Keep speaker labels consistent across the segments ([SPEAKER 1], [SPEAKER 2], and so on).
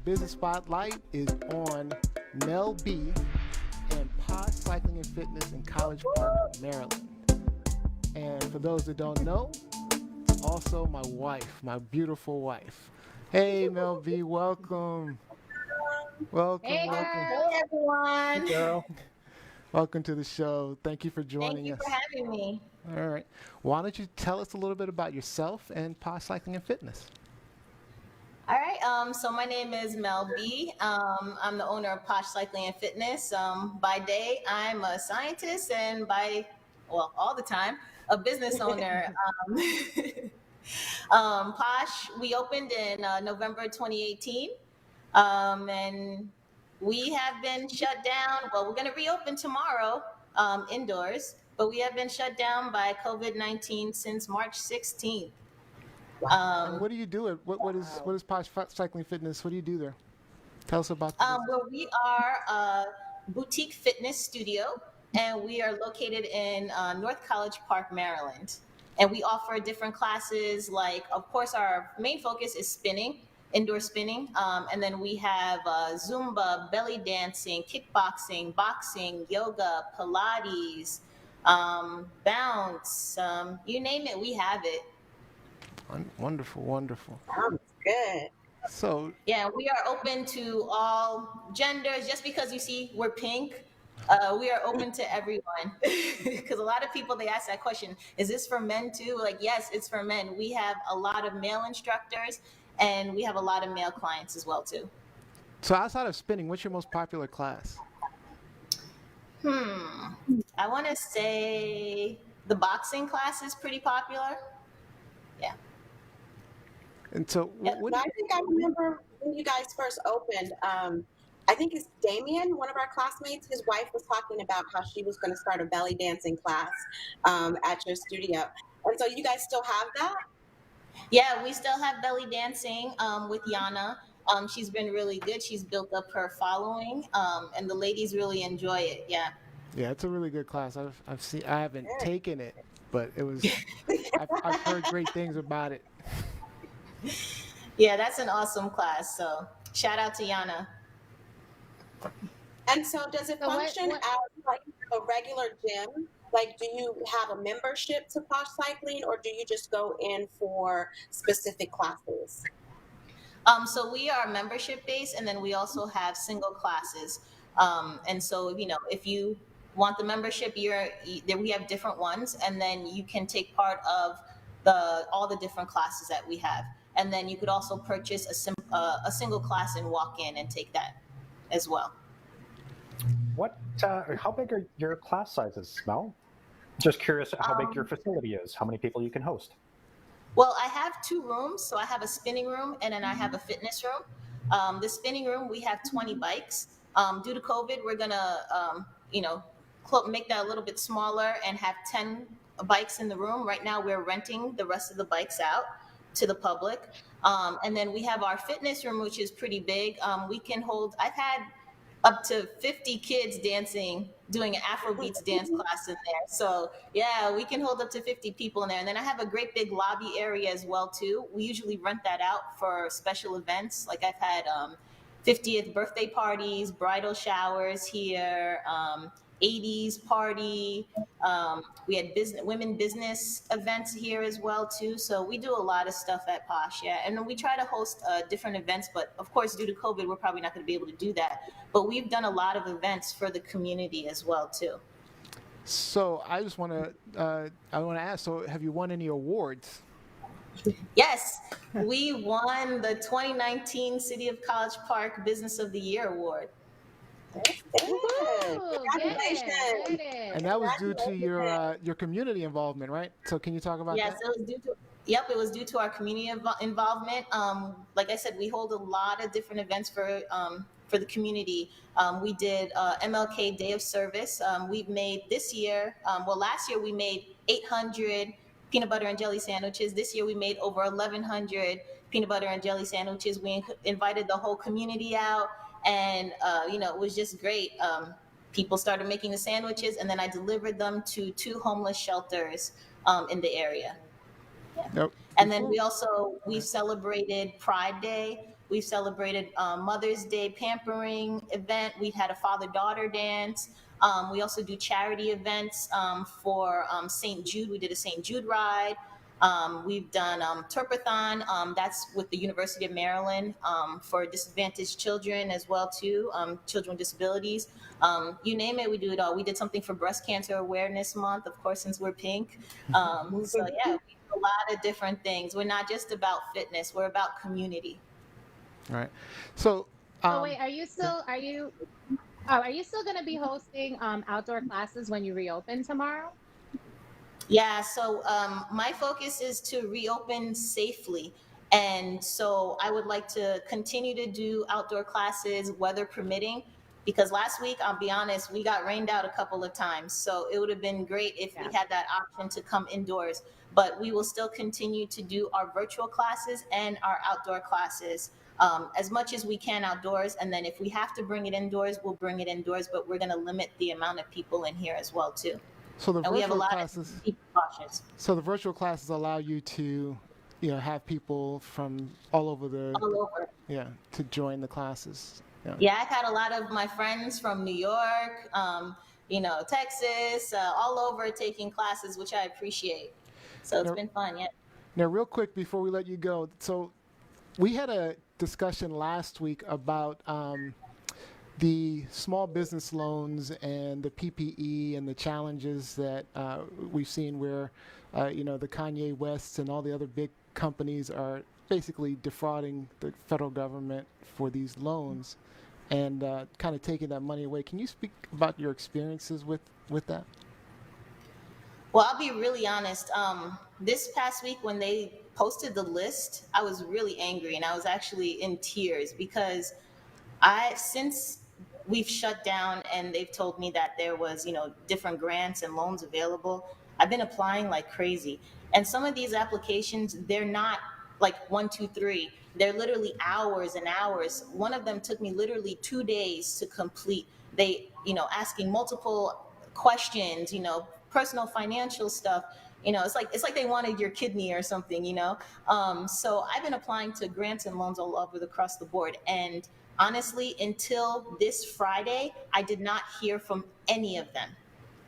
[SPEAKER 1] Business Spotlight is on Mel B and Posh Cycling and Fitness in College Park, Maryland. And for those that don't know, it's also my wife, my beautiful wife. Hey, Mel B, welcome. Welcome,
[SPEAKER 2] Hey
[SPEAKER 1] welcome.
[SPEAKER 2] girl.
[SPEAKER 3] Hey
[SPEAKER 4] Hey,
[SPEAKER 3] everyone.
[SPEAKER 4] girl.
[SPEAKER 1] Welcome to the show. Thank you for
[SPEAKER 3] Thank
[SPEAKER 1] joining
[SPEAKER 3] you for
[SPEAKER 1] us.
[SPEAKER 3] having me.
[SPEAKER 1] All right. Why don't you tell us a little bit about yourself and Posh Cycling and Fitness?
[SPEAKER 3] All right. So my name is Mel B. I'm the owner of Posh Cycling and Fitness. By day, I'm a scientist, and all the time, a business owner. Posh, we opened in November 2018, and we have been shut down. Well, we're going to reopen tomorrow indoors, but we have been shut down by COVID-19 since March 16th.
[SPEAKER 1] And
[SPEAKER 3] Um,
[SPEAKER 1] what do you do? What is Posh Cycling Fitness? What do you do there? Tell us about the business.
[SPEAKER 3] Well, we are a boutique fitness studio, and we are located in North College Park, Maryland. And we offer different classes. Like, of course, our main focus is spinning, indoor spinning, and then we have Zumba, belly dancing, kickboxing, boxing, yoga, Pilates, bounce. You name it, we have it.
[SPEAKER 1] Wonderful, wonderful.
[SPEAKER 2] Sounds good.
[SPEAKER 1] So,
[SPEAKER 3] Yeah, we are open to all genders. Just because you see we're pink, we are open to everyone. Because a lot of people they ask that question: Is this for men too? Like, yes, it's for men. We have a lot of male instructors, and we have a lot of male clients as well too.
[SPEAKER 1] so outside of spinning, what's your most popular class?
[SPEAKER 3] Hmm. I want to say the boxing class is pretty popular. Yeah.
[SPEAKER 1] And so,
[SPEAKER 3] Yep.
[SPEAKER 1] what
[SPEAKER 2] No,
[SPEAKER 1] do
[SPEAKER 2] I
[SPEAKER 1] you?
[SPEAKER 2] think I remember when you guys first opened. I think it's Damien, one of our classmates. His wife was talking about how she was going to start a belly dancing class at your studio. And so you guys still have that?
[SPEAKER 3] Yeah, we still have belly dancing with Yana. She's been really good. She's built up her following, and the ladies really enjoy it. Yeah,
[SPEAKER 1] Yeah, it's a really good class. I've seen. I haven't
[SPEAKER 2] Good.
[SPEAKER 1] taken it, but it was. I've heard great things about it.
[SPEAKER 3] yeah, that's an awesome class. So shout out to Yana.
[SPEAKER 2] And so does it
[SPEAKER 4] So what
[SPEAKER 2] function
[SPEAKER 4] what
[SPEAKER 2] as like a regular gym? Like, do you have a membership to Posh Cycling or do you just go in for specific classes?
[SPEAKER 3] So we are membership based, and then we also have single classes. And so if you want the membership, there we have different ones, and then you can take part of the all the different classes that we have. And then you could also purchase a single class and walk in and take that as well.
[SPEAKER 4] how big are your class sizes, Mel? Just curious how big your
[SPEAKER 3] Um,
[SPEAKER 4] facility is, how many people you can host.
[SPEAKER 3] Well, I have two rooms. So I have a spinning room and then I have a fitness room. The spinning room, we have 20 bikes. Due to COVID, we're going to, make that a little bit smaller and have 10 bikes in the room. Right now, we're renting the rest of the bikes out to the public. And then we have our fitness room, which is pretty big. I've had up to 50 kids dancing, doing an Afrobeats dance class in there. So yeah, we can hold up to 50 people in there. And then I have a great big lobby area as well too. We usually rent that out for special events. Like I've had 50th birthday parties, bridal showers here, 80s party. We had women business events here as well too. So we do a lot of stuff at Posh, yeah. And then we try to host different events, but of course, due to COVID, we're probably not going to be able to do that. But we've done a lot of events for the community as well too.
[SPEAKER 1] So I just want to. I want to ask. So, have you won any awards?
[SPEAKER 3] Yes, we won the 2019 City of College Park Business of the Year award.
[SPEAKER 2] That's good.
[SPEAKER 4] Woohoo! Get it, get
[SPEAKER 2] Congratulations.
[SPEAKER 1] And
[SPEAKER 4] it.
[SPEAKER 1] that was due to
[SPEAKER 2] Congratulations.
[SPEAKER 1] your community involvement, right? So, can you talk about
[SPEAKER 3] Yes,
[SPEAKER 1] that?
[SPEAKER 3] it was due to. Yep, it was due to our community involvement. Like I said, we hold a lot of different events for the community. We did MLK Day of Service. We've made this year. Last year we made 800 peanut butter and jelly sandwiches. This year we made over 1,100 peanut butter and jelly sandwiches. We invited the whole community out, and it was just great. People started making the sandwiches, and then I delivered them to two homeless shelters in the area. Yeah.
[SPEAKER 1] Nope.
[SPEAKER 3] And then
[SPEAKER 1] Before.
[SPEAKER 3] we celebrated Pride Day We've celebrated Mother's Day pampering event. We've had a father-daughter dance. We also do charity events for St. Jude. We did a St. Jude ride. We've done Turpathon. That's with the University of Maryland for disadvantaged children as well too, children with disabilities. You name it, we do it all. We did something for Breast Cancer Awareness Month, of course, since we're pink. So yeah, we do a lot of different things. We're not just about fitness; we're about community.
[SPEAKER 1] All right. So,
[SPEAKER 5] So wait, are you still going to be hosting outdoor classes when you reopen tomorrow?
[SPEAKER 3] Yeah, so my focus is to reopen safely. And so I would like to continue to do outdoor classes, weather permitting, because last week, I'll be honest, we got rained out a couple of times. So it would have been great if we
[SPEAKER 5] Yeah.
[SPEAKER 3] had that option to come indoors. But we will still continue to do our virtual classes and our outdoor classes as much as we can outdoors. And then if we have to bring it indoors, we'll bring it indoors, but we're going to limit the amount of people in here as well, too.
[SPEAKER 1] so the
[SPEAKER 3] And we have a
[SPEAKER 1] virtual
[SPEAKER 3] lot
[SPEAKER 1] classes.
[SPEAKER 3] of people cautious
[SPEAKER 1] So the virtual classes allow you to, have people from all over the,
[SPEAKER 3] all over.
[SPEAKER 1] to join the classes. Yeah.
[SPEAKER 3] Yeah, I've had a lot of my friends from New York, Texas, all over taking classes, which I appreciate. So it's
[SPEAKER 1] Now,
[SPEAKER 3] been fun, yeah.
[SPEAKER 1] now, real quick before we let you go, so we had a discussion last week about the small business loans and the PPE and the challenges that we've seen where, the Kanye Wests and all the other big companies are basically defrauding the federal government for these loans and kind of taking that money away. Can you speak about your experiences with that?
[SPEAKER 3] Well, I'll be really honest. This past week, when they posted the list, I was really angry and I was actually in tears because since we've shut down and they've told me that there was, different grants and loans available, I've been applying like crazy. And some of these applications, they're not like 1, 2, 3. They're literally hours and hours. One of them took me literally 2 days to complete. They, asking multiple questions, personal financial stuff. It's like they wanted your kidney or something. So I've been applying to grants and loans all over across the board. And honestly, until this Friday, I did not hear from any of them.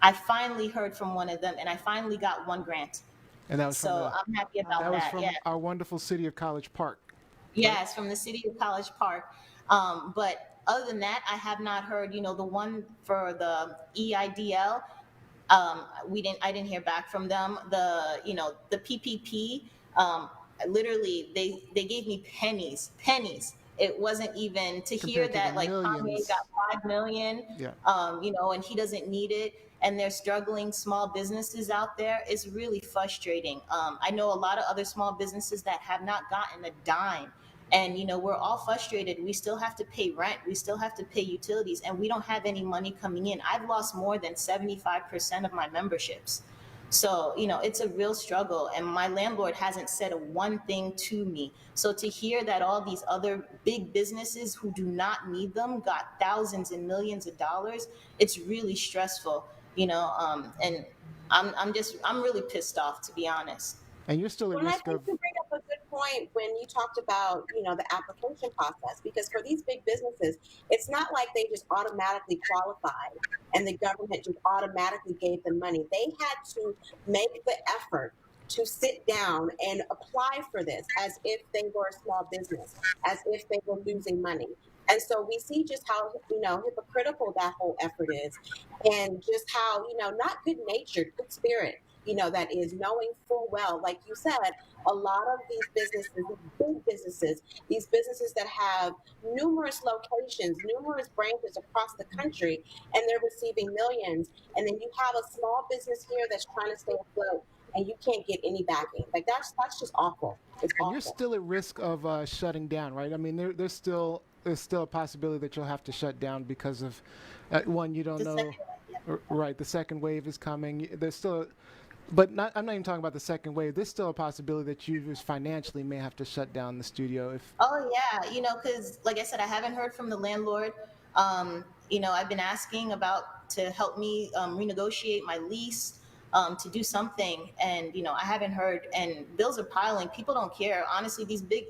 [SPEAKER 3] I finally heard from one of them, and I finally got one grant.
[SPEAKER 1] And that was from
[SPEAKER 3] So I'm happy about that. Yeah.
[SPEAKER 1] our wonderful city of College Park.
[SPEAKER 3] Yeah, it's from the city of College Park. But other than that, I have not heard, the one for the EIDL. I didn't hear back from them. The PPP, literally they gave me pennies. It wasn't even to hear
[SPEAKER 1] Compared to
[SPEAKER 3] that
[SPEAKER 1] the
[SPEAKER 3] like Kanye
[SPEAKER 1] millions.
[SPEAKER 3] got 5 million,
[SPEAKER 1] Yeah.
[SPEAKER 3] and he doesn't need it. And they're struggling small businesses out there. It's really frustrating. I know a lot of other small businesses that have not gotten a dime. And, we're all frustrated. We still have to pay rent. We still have to pay utilities. And we don't have any money coming in. I've lost more than 75% of my memberships. So, it's a real struggle. And my landlord hasn't said a one thing to me. So to hear that all these other big businesses who do not need them got thousands and millions of dollars, it's really stressful, and I'm really pissed off, to be honest.
[SPEAKER 1] And you're still at
[SPEAKER 2] Well, and I
[SPEAKER 1] risk
[SPEAKER 2] think
[SPEAKER 1] of.
[SPEAKER 2] you bring up a good point when you talked about, the application process, because for these big businesses, it's not like they just automatically qualified and the government just automatically gave them money. They had to make the effort to sit down and apply for this as if they were a small business, as if they were losing money. And so we see just how, hypocritical that whole effort is, and just how, not good natured, good spirit, that is, knowing full well, like you said, a lot of these businesses, these big businesses, these businesses that have numerous locations, numerous branches across the country, and they're receiving millions. And then you have a small business here that's trying to stay afloat, and you can't get any backing. Like that's just awful. It's
[SPEAKER 1] And you're
[SPEAKER 2] awful.
[SPEAKER 1] still at risk of shutting down, right? I mean, there's still a possibility that you'll have to shut down because of one, you don't
[SPEAKER 3] The
[SPEAKER 1] know.
[SPEAKER 3] second one, yeah.
[SPEAKER 1] Right, the second wave is coming. There's still, but not. I'm not even talking about the second wave. There's still a possibility that you just financially may have to shut down the studio if.
[SPEAKER 3] Oh yeah, because like I said, I haven't heard from the landlord. I've been asking about to help me renegotiate my lease. to do something. And I haven't heard, and bills are piling. People don't care. Honestly, these big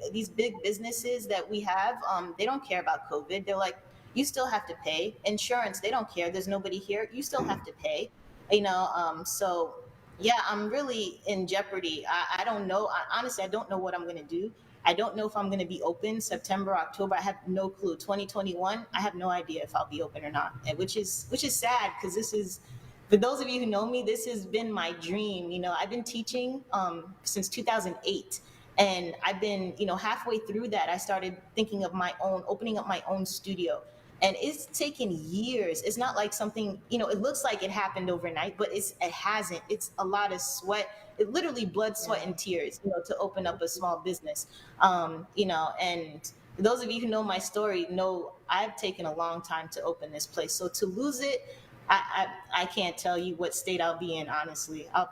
[SPEAKER 3] businesses that we have, they don't care about COVID. They're like, you still have to pay insurance. They don't care. There's nobody here. You still have to pay. So yeah, I'm really in jeopardy. I don't know. Honestly, I don't know what I'm going to do. I don't know if I'm going to be open September, October. I have no clue. 2021, I have no idea if I'll be open or not, and which is sad, because this is, for those of you who know me, this has been my dream. I've been teaching since 2008, and I've been, halfway through that, I started thinking of my own, opening up my own studio. And it's taken years. It's not like something, it looks like it happened overnight, but it hasn't. It's a lot of sweat. It literally blood, sweat, and tears, to open up a small business. And those of you who know my story know I've taken a long time to open this place. So to lose it, I can't tell you what state I'll be in, honestly. I'll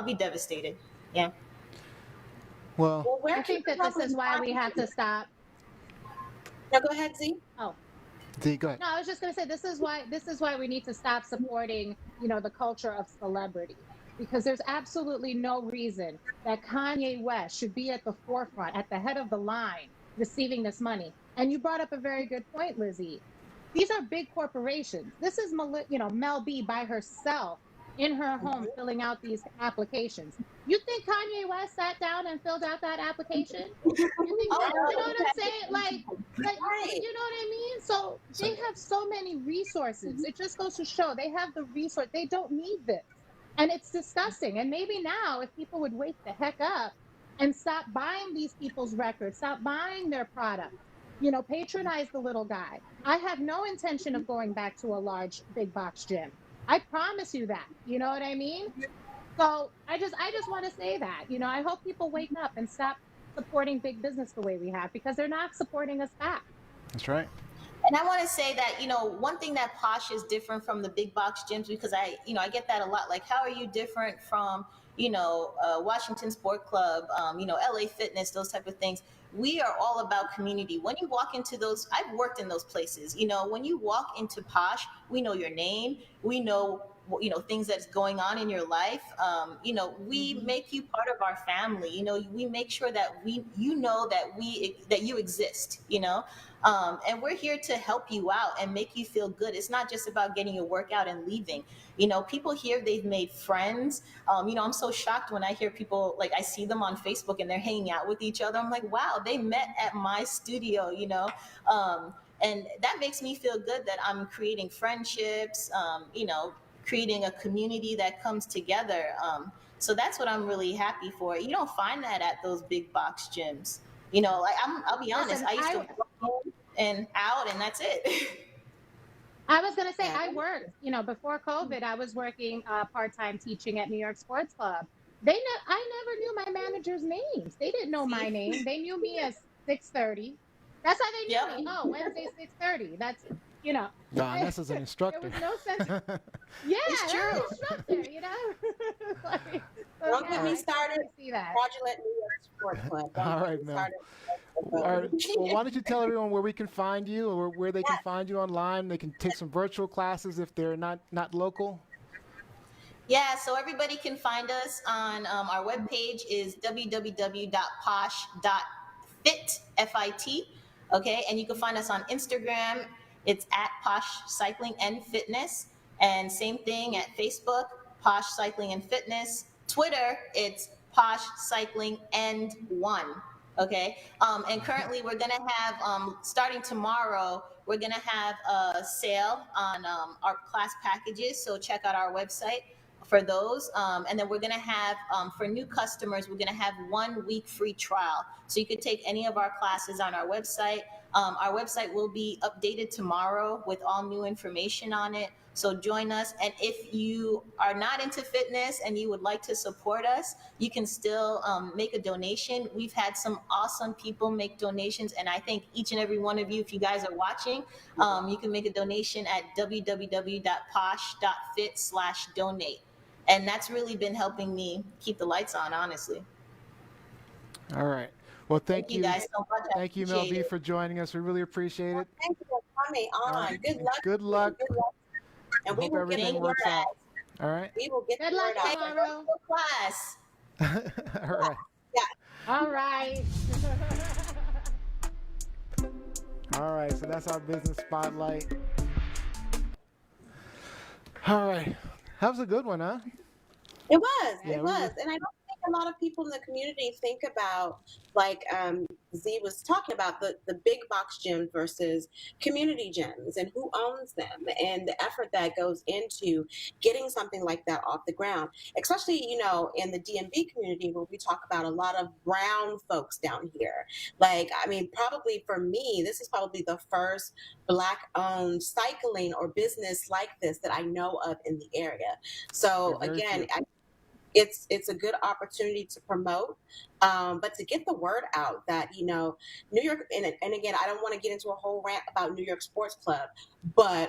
[SPEAKER 3] be devastated. Yeah.
[SPEAKER 1] Well,
[SPEAKER 2] Well, where
[SPEAKER 5] I
[SPEAKER 2] can
[SPEAKER 5] think that this
[SPEAKER 2] people
[SPEAKER 5] is why
[SPEAKER 2] find
[SPEAKER 5] we have
[SPEAKER 2] you?
[SPEAKER 5] to stop.
[SPEAKER 2] No, go ahead, Z.
[SPEAKER 5] Oh,
[SPEAKER 1] D, go ahead.
[SPEAKER 5] no, I was just going to say this is why we need to stop supporting, the culture of celebrity, because there's absolutely no reason that Kanye West should be at the forefront, at the head of the line, receiving this money. And you brought up a very good point, Lizzie. These are big corporations. This is Mel B by herself in her home filling out these applications. You think Kanye West sat down and filled out that application? You think
[SPEAKER 3] Oh
[SPEAKER 5] that, you know
[SPEAKER 3] no.
[SPEAKER 5] what I'm saying? Like,
[SPEAKER 2] Right.
[SPEAKER 5] you know what I mean? So
[SPEAKER 4] So,
[SPEAKER 5] they have so many resources. It just goes to show they have the resource. They don't need this. And it's disgusting. And maybe now, if people would wake the heck up and stop buying these people's records, stop buying their products, patronize the little guy. I have no intention of going back to a large big box gym. I promise you that. You know what I mean? So I just want to say that. I hope people wake up and stop supporting big business the way we have, because they're not supporting us back.
[SPEAKER 1] That's right.
[SPEAKER 3] And I want to say that, one thing that Posh is different from the big box gyms, because I get that a lot. Like, how are you different from, Washington Sport Club, LA Fitness, those type of things? We are all about community. When you walk into those, I've worked in those places. When you walk into Posh, we know your name. We know, things that's going on in your life. We make you part of our family. We make sure that that you exist. And we're here to help you out and make you feel good. It's not just about getting your workout and leaving. People here, they've made friends. I'm so shocked when I hear people, like, I see them on Facebook and they're hanging out with each other. I'm like, wow, they met at my studio. And that makes me feel good that I'm creating friendships, creating a community that comes together. So that's what I'm really happy for. You don't find that at those big box gyms. Like, I'll be honest,
[SPEAKER 5] Listen,
[SPEAKER 3] I used to walk in and out, and that's it.
[SPEAKER 5] I was going to say,
[SPEAKER 2] Yeah.
[SPEAKER 5] I worked, before COVID, I was working part-time teaching at New York Sports Club. I never knew my managers' names. They didn't know my
[SPEAKER 3] See?
[SPEAKER 5] name. They knew me as 6:30. That's how they knew me.
[SPEAKER 3] Yep.
[SPEAKER 5] Oh, Wednesday, 6:30. That's, you know,
[SPEAKER 1] Vanessa's an
[SPEAKER 5] there
[SPEAKER 1] instructor.
[SPEAKER 5] was no sense. Yeah,
[SPEAKER 3] It's
[SPEAKER 5] that's an
[SPEAKER 3] true.
[SPEAKER 5] instructor. Like, so
[SPEAKER 2] Don't
[SPEAKER 5] yeah,
[SPEAKER 2] get me
[SPEAKER 5] I
[SPEAKER 2] started.
[SPEAKER 5] totally see that.
[SPEAKER 2] Fraudulent New York Sport Club. Don't
[SPEAKER 1] All
[SPEAKER 2] get
[SPEAKER 1] right,
[SPEAKER 2] me
[SPEAKER 1] Mel.
[SPEAKER 2] started.
[SPEAKER 1] All right. Well, why don't you tell everyone where we can find you, or where they can find you online? They can take some virtual classes if they're not local.
[SPEAKER 3] Yeah, so everybody can find us on our webpage is www.posh.fit, Fit. Okay, and you can find us on Instagram. It's at Posh Cycling and Fitness, and same thing at Facebook, Posh Cycling and Fitness. Twitter, it's Posh Cycling and One. Okay, and currently we're gonna have starting tomorrow. We're gonna have a sale on our class packages. So check out our website for those. And then we're going to have, for new customers, we're going to have 1 week free trial. So you could take any of our classes on our website. Our website will be updated tomorrow with all new information on it. So join us. And if you are not into fitness and you would like to support us, you can still make a donation. We've had some awesome people make donations. And I thank each and every one of you, if you guys are watching, you can make a donation at www.posh.fit/donate. And that's really been helping me keep the lights on, honestly.
[SPEAKER 1] All right. Well,
[SPEAKER 3] Thank you guys so much. I
[SPEAKER 1] thank you, Mel
[SPEAKER 3] appreciate
[SPEAKER 1] B,
[SPEAKER 3] it.
[SPEAKER 1] for joining us. We really appreciate it.
[SPEAKER 2] Thank you for coming
[SPEAKER 1] All
[SPEAKER 2] on.
[SPEAKER 1] right.
[SPEAKER 2] Good luck.
[SPEAKER 1] Good luck.
[SPEAKER 2] Good luck. And we
[SPEAKER 1] Hope
[SPEAKER 2] will get
[SPEAKER 1] everything
[SPEAKER 2] you
[SPEAKER 1] works
[SPEAKER 2] guys.
[SPEAKER 1] out. All right.
[SPEAKER 2] We will get
[SPEAKER 5] Good
[SPEAKER 2] the
[SPEAKER 5] luck
[SPEAKER 2] word out.
[SPEAKER 5] tomorrow.
[SPEAKER 3] Class.
[SPEAKER 1] All right.
[SPEAKER 2] Yeah.
[SPEAKER 5] All right.
[SPEAKER 1] All right. So that's our business spotlight. All right. That was a good one, huh?
[SPEAKER 2] It was,
[SPEAKER 1] Yeah,
[SPEAKER 2] it
[SPEAKER 1] we
[SPEAKER 2] was.
[SPEAKER 1] were.
[SPEAKER 2] And I don't think a lot of people in the community think about, like Z was talking about, the big box gyms versus community gyms and who owns them and the effort that goes into getting something like that off the ground, especially, in the DMV community where we talk about a lot of brown folks down here. Like, I mean, probably for me, this is probably the first Black owned cycling or business like this that I know of in the area.
[SPEAKER 1] Yeah,
[SPEAKER 2] So
[SPEAKER 1] very
[SPEAKER 2] again,
[SPEAKER 1] few.
[SPEAKER 2] it's a good opportunity to promote, but to get the word out that New York, and again, I don't want to get into a whole rant about New York Sports Club,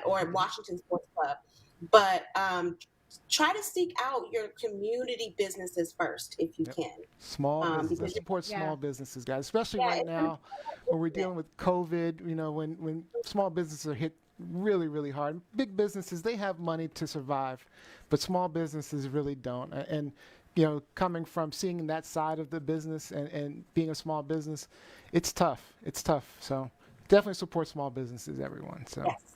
[SPEAKER 2] or Washington Sports Club, but try to seek out your community businesses first if you
[SPEAKER 1] Yep.
[SPEAKER 2] can,
[SPEAKER 1] Small business. Let's
[SPEAKER 2] because
[SPEAKER 1] support
[SPEAKER 5] Yeah.
[SPEAKER 1] small businesses, guys. Especially
[SPEAKER 2] yeah,
[SPEAKER 1] right
[SPEAKER 2] it's gonna
[SPEAKER 1] now when we're dealing with COVID. When small businesses are hit really, really hard. Big businesses, they have money to survive, but small businesses really don't. And coming from seeing that side of the business and being a small business, it's tough. It's tough. So definitely support small businesses, everyone. So.
[SPEAKER 2] yes.